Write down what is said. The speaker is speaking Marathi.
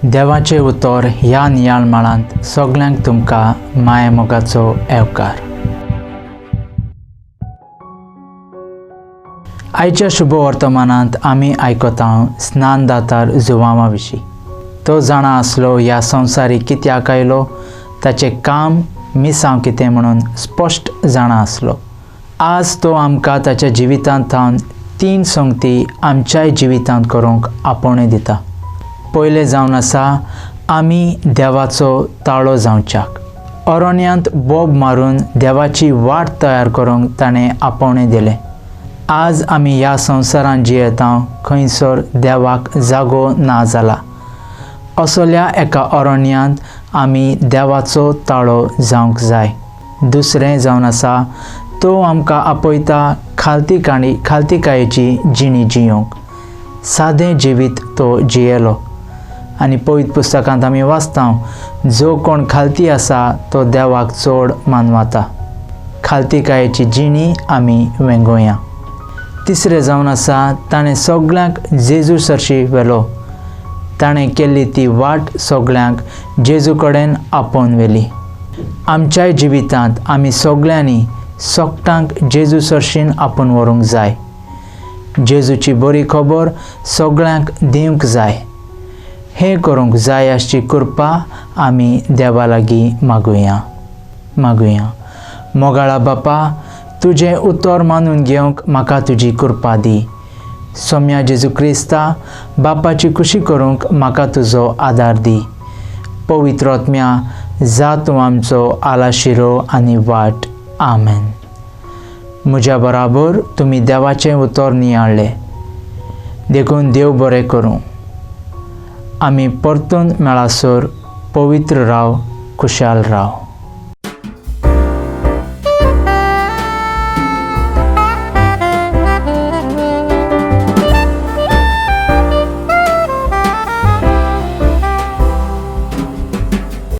देवाचे उतर ह्या नियाळ माळांत सगळ्यांक तुमकां माये मोगाचो येवकार। आयच्या शुभ वर्तमानांत आमी आयकता स्नानदातार जुवामा विशीं। तो जाणा आसलो ह्या संवसारीक कित्याक आयलो, ताचें काम मिसांव कितें म्हणून स्पश्ट जाणा आसलो। आज तो आमकां ताच्या जिवितांत थावन 3 संगती आमच्याय जिवितांत करूंक आपोवणें दिता। पयलें जावन आसा आमी देवाचो ताळो जावच्याक। अरण्यांत बोब मारून देवाची वाट तयार करूंक ताणें आपोवणें दिलें। आज आमी ह्या संवसारांत जियेता खंयसर देवाक जागो ना जाला, असल्या एका अरण्यांत आमी देवाचो ताळो जावंक जाय। दुसरें जावन आसा तो आमकां आपयता खालतीकायेची जिणी जियोंक। सादें जिवीत तो जियेलो आनी पवित्र पुस्तकांत आमी वाचता जो कोण खालती आसा तो देवाक चड मानवता। खालतीकायेची जिणी आमी वेंगोया। तिसरें जावन आसा ताणें सगळ्यांक जेजू सरशी व्हेलो। ताणें केल्ली ती वाट सगळ्यांक जेजू कडेन आपोवन व्हेली। आमच्याय जिवितांत आमी सगळ्यांनी सोगटांक जेजू सरशीन आपोवन व्हरूंक जाय। जेजूची बरी खबर सगळ्यांक दिवंक जाय। हें करूंक जाय अशी कृपा आमी देवा लागीं मागुया। मोगाळा बापा, तुजें उतर मानून घेवंक म्हाका तुजी कृपा दी। सोम्या जेजू क्रिस्ता, बापाची खुशी करूंक म्हाका तुजो आदार दी। पवित्र आत्म्या, जा तूं आमचो आलाशिरो आनी वाट। आमेन। म्हज्या बराबर तुमी देवाचें उतर नियाळ्ळें। देखून देव बरें करूं। आमी परतून मेळासर पवित्र राव, खुशाल राव।